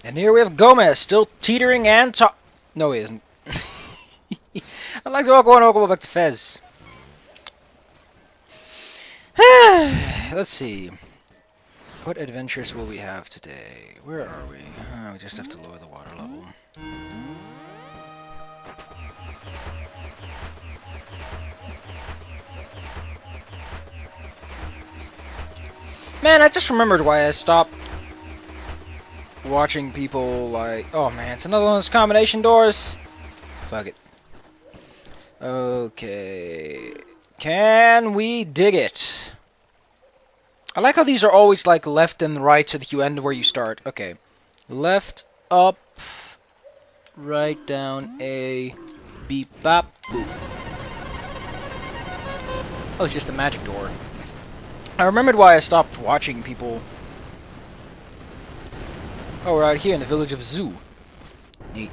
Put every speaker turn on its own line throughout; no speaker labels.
And here we have Gomez, still teetering and No, he isn't. I'd like to go back to Fez. Let's see. What adventures will we have today? Where are we? We just have to lower the water level. Man, I just remembered why I stopped watching people like... Oh man, it's another one of those combination doors. Fuck it. Okay. Can we dig it? I like how these are always like left and right so that you end where you start. Okay. Left, up, right, down, A, beep, bop, boop. Oh, it's just a magic door. I remembered why I stopped watching people. Oh, we're out here in the village of Zoo. Neat.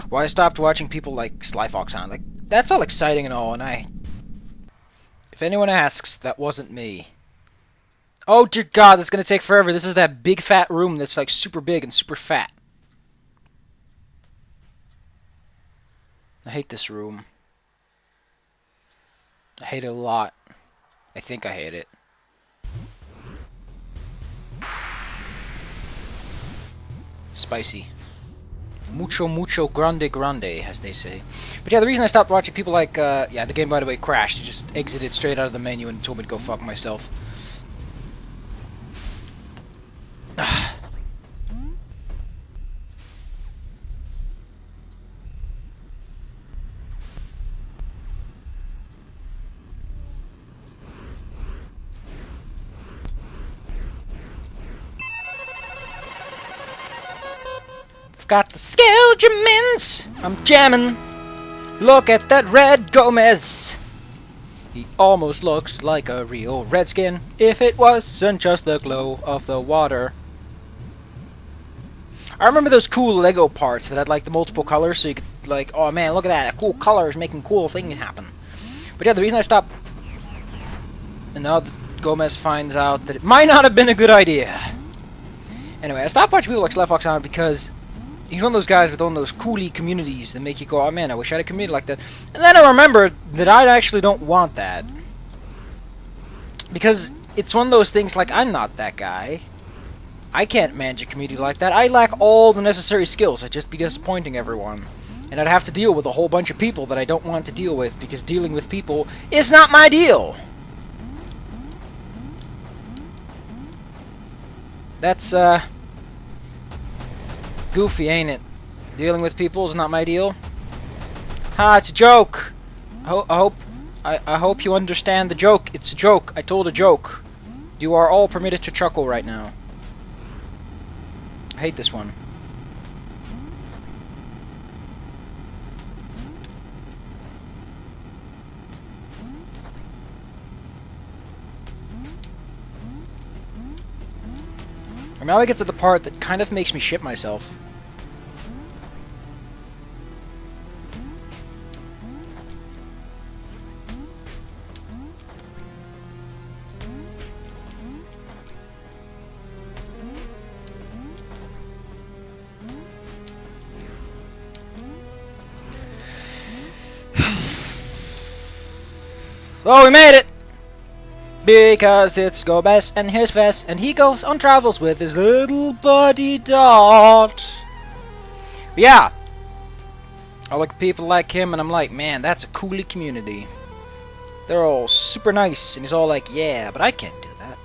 Why I stopped watching people like Sly Fox Hound. Like, that's all exciting and all, and if anyone asks, that wasn't me. Oh dear God, that's gonna take forever. This is that big fat room that's like super big and super fat. I hate this room. I hate it a lot. I think I hate it. Spicy. Mucho, mucho grande, grande, as they say. But yeah, the reason I stopped watching people like, yeah, the game, by the way, crashed. It just exited straight out of the menu and told me to go fuck myself. Got the skill, Jamins! I'm jamming! Look at that red Gomez! He almost looks like a real redskin if it wasn't just the glow of the water. I remember those cool Lego parts that had like the multiple colors so you could like, oh man, look at that, a cool color is making cool things happen. But yeah, the reason I stopped... And now Gomez finds out that it might not have been a good idea. Anyway, I stopped watching people like Sly Fox Hound because he's one of those guys with one of those coolie communities that make you go, oh man, I wish I had a community like that. And then I remember that I actually don't want that. Because it's one of those things like, I'm not that guy. I can't manage a community like that. I lack all the necessary skills. I'd just be disappointing everyone. And I'd have to deal with a whole bunch of people that I don't want to deal with because dealing with people is not my deal. That's, goofy, ain't it? Dealing with people is not my deal. Ha, it's a joke. I hope you understand the joke. It's a joke. I told a joke. You are all permitted to chuckle right now. I hate this one. And now I get to the part that kind of makes me shit myself. Oh, we made it! Because it's Gomez and his vest, and he goes on travels with his little buddy Dot. Yeah, I look at people like him, and I'm like, man, that's a coolie community. They're all super nice, and he's all like, yeah, but I can't do that.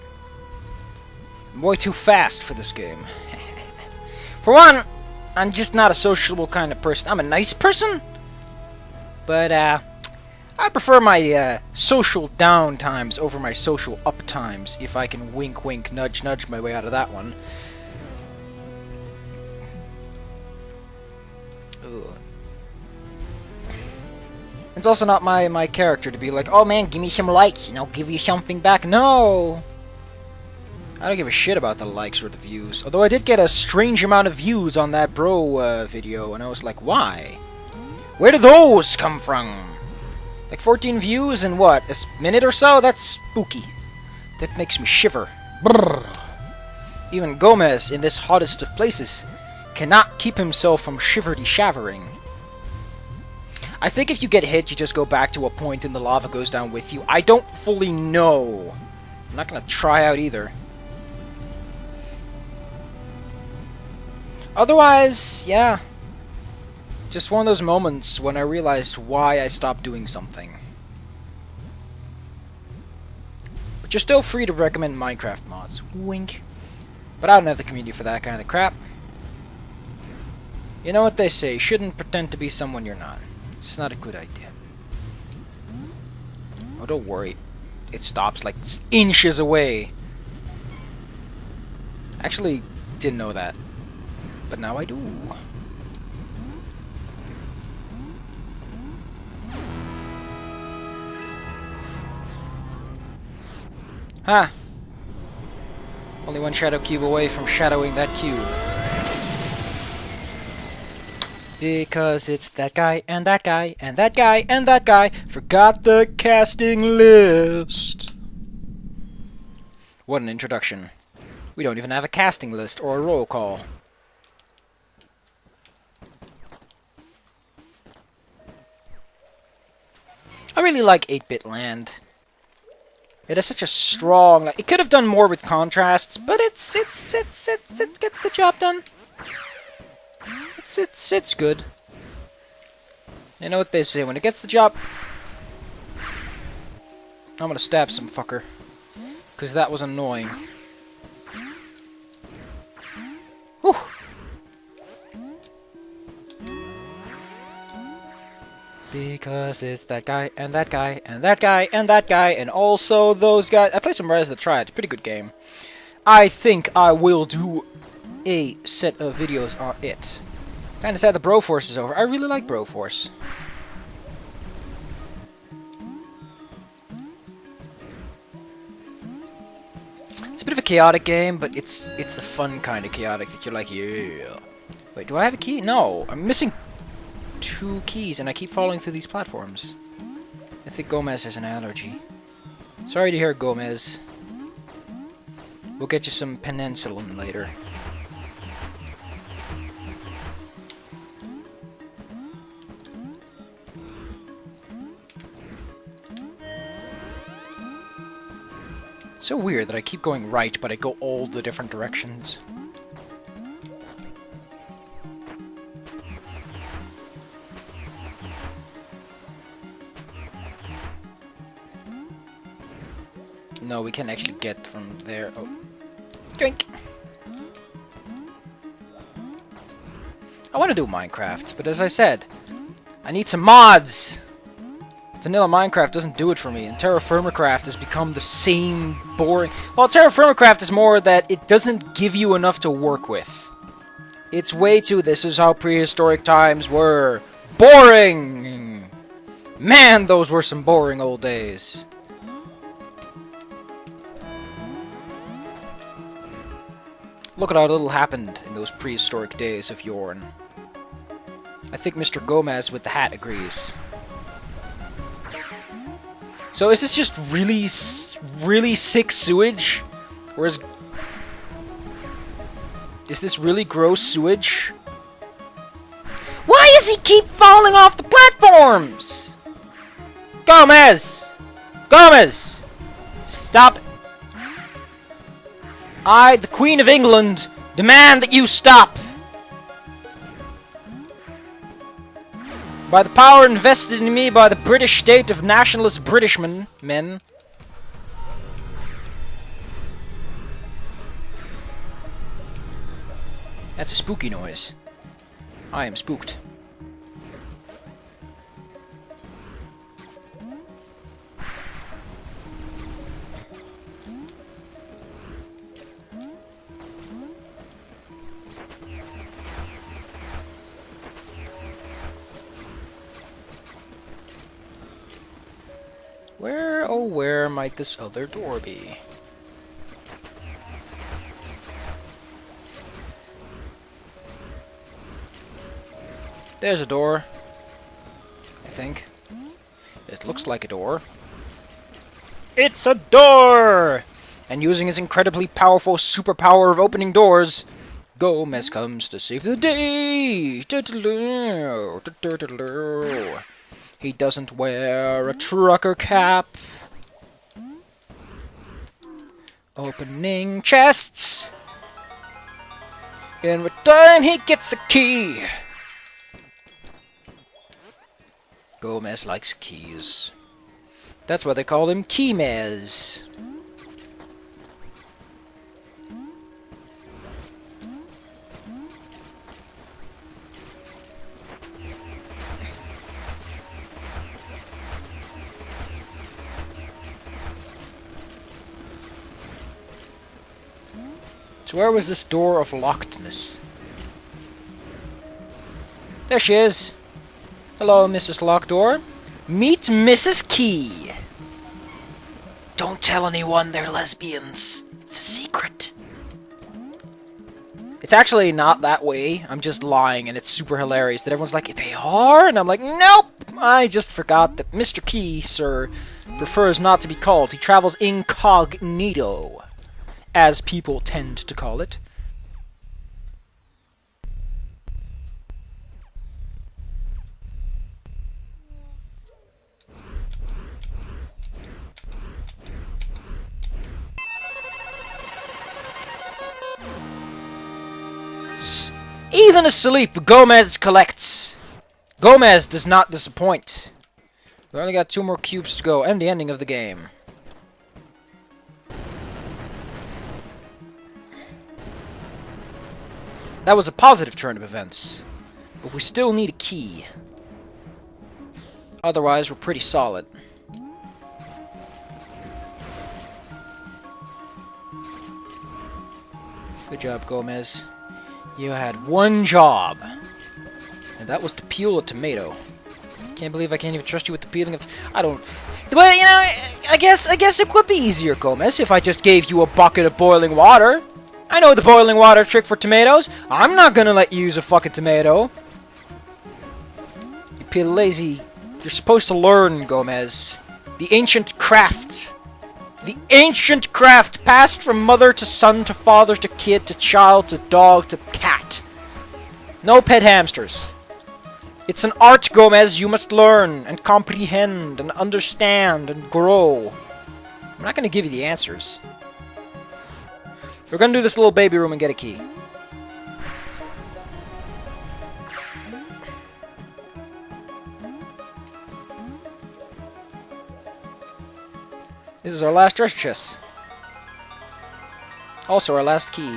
I'm way too fast for this game. For one, I'm just not a sociable kind of person. I'm a nice person, but I prefer my social down times over my social up times, if I can wink wink nudge nudge my way out of that one. Ugh. It's also not my character to be like, oh man, give me some likes and I'll give you something back. No! I don't give a shit about the likes or the views. Although I did get a strange amount of views on that bro video, and I was like, why? Where did those come from? Like 14 views in what? A minute or so? That's spooky. That makes me shiver. Brrr. Even Gomez, in this hottest of places, cannot keep himself from shiverty-shavering. I think if you get hit, you just go back to a point and the lava goes down with you. I don't fully know. I'm not gonna try out either. Otherwise, yeah. Just one of those moments when I realized why I stopped doing something. But you're still free to recommend Minecraft mods. Wink. But I don't have the community for that kind of crap. You know what they say, shouldn't pretend to be someone you're not. It's not a good idea. Oh, don't worry. It stops like inches away. Actually, didn't know that. But now I do. Huh. Only one shadow cube away from shadowing that cube. Because it's that guy, and that guy, and that guy, and that guy. Forgot the casting list. What an introduction. We don't even have a casting list or a roll call. I really like 8-bit land. It has such a strong... it could have done more with contrasts, but it gets the job done. It's good. You know what they say, when it gets the job... I'm gonna stab some fucker. Because that was annoying. Whew. Because it's that guy, and that guy, and that guy, and that guy, and also those guys. I played some Rise of the Triad. Pretty good game. I think I will do a set of videos on it. Kinda sad the Broforce is over. I really like Broforce. It's a bit of a chaotic game, but it's the fun kind of chaotic that you're like, yeah. Wait, do I have a key? No, I'm missing 2 keys, and I keep falling through these platforms. I think Gomez has an allergy. Sorry to hear, Gomez. We'll get you some penicillin later. So weird that I keep going right, but I go all the different directions. No, we can actually get from there. Oh. Drink! I want to do Minecraft, but as I said, I need some mods! Vanilla Minecraft doesn't do it for me, and Terra Firmacraft has become the same boring... Well, Terra Firmacraft is more that it doesn't give you enough to work with. It's way too, this is how prehistoric times were. Boring! Man, those were some boring old days. Look at how little happened in those prehistoric days of yore. I think Mr. Gomez with the hat agrees. So is this just really sick sewage? Or is this really gross sewage? Why does he keep falling off the platforms? Gomez! Gomez! Stop it. I, the Queen of England, demand that you stop! By the power invested in me by the British state of nationalist Britishmen, men. That's a spooky noise. I am spooked. Where, oh where might this other door be? There's a door. I think. It looks like a door. It's a door! And using his incredibly powerful superpower of opening doors, Gomez comes to save the day. He doesn't wear a trucker cap. Opening chests. In return, he gets a key. Gomez likes keys. That's why they call him Keymez. So where was this door of lockedness? There she is. Hello, Mrs. Lockdoor. Meet Mrs. Key. Don't tell anyone they're lesbians. It's a secret. It's actually not that way. I'm just lying, and it's super hilarious that everyone's like, they are? And I'm like, nope! I just forgot that Mr. Key, sir, prefers not to be called. He travels incognito, as people tend to call it. Even asleep, Gomez collects. Gomez does not disappoint. We only got 2 more cubes to go, and the ending of the game. That was a positive turn of events, but we still need a key. Otherwise, we're pretty solid. Good job, Gomez. You had one job, and that was to peel a tomato. Can't believe I can't even trust you with the peeling of... I don't... But, you know, I guess it would be easier, Gomez, if I just gave you a bucket of boiling water. I know the boiling water trick for tomatoes. I'm not gonna let you use a fucking tomato. You peel lazy. You're supposed to learn, Gomez. The ancient craft. The ancient craft passed from mother to son to father to kid to child to dog to cat. No pet hamsters. It's an art, Gomez, you must learn and comprehend and understand and grow. I'm not going to give you the answers. We're going to do this little baby room and get a key. This is our last treasure chest. Also our last key.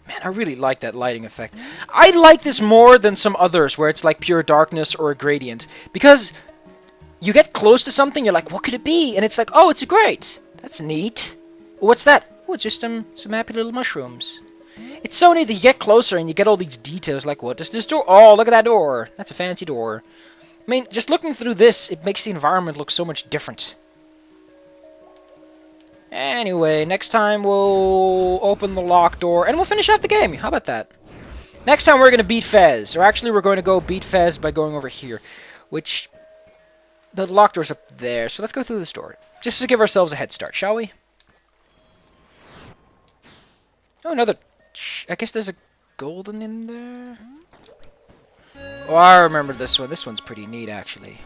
Man, I really like that lighting effect. I like this more than some others where it's like pure darkness or a gradient. Because you get close to something, you're like, what could it be? And it's like, oh, it's a grate. That's neat. What's that? Oh, it's just some happy little mushrooms. It's so neat that you get closer and you get all these details like, what does this door? Oh, look at that door. That's a fancy door. I mean, just looking through this, it makes the environment look so much different. Anyway, next time we'll open the lock door, and we'll finish off the game. How about that? Next time we're going to beat Fez. Or actually, we're going to go beat Fez by going over here. Which, the lock door's up there, so let's go through this door. Just to give ourselves a head start, shall we? Oh, another... I guess there's a golden in there? Oh, I remember this one. This one's pretty neat, actually.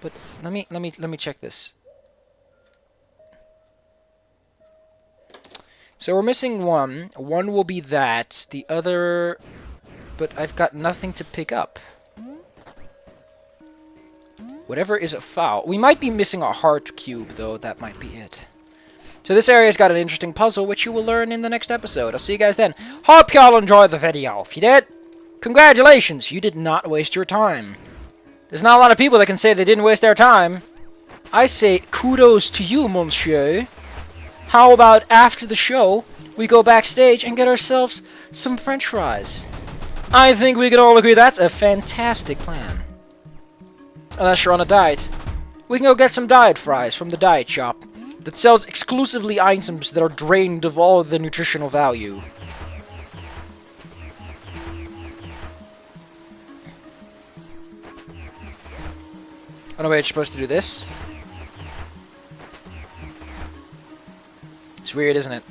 But let me check this. So we're missing one. One will be that. The other... But I've got nothing to pick up. Whatever is a foul. We might be missing a heart cube, though. That might be it. So this area's got an interesting puzzle, which you will learn in the next episode. I'll see you guys then. Hope y'all enjoyed the video. If you did, congratulations. You did not waste your time. There's not a lot of people that can say they didn't waste their time. I say kudos to you, monsieur. How about after the show, we go backstage and get ourselves some french fries? I think we can all agree that's a fantastic plan. Unless you're on a diet. We can go get some diet fries from the diet shop that sells exclusively items that are drained of all the nutritional value. Oh no, wait, you're supposed to do this? It's weird, isn't it?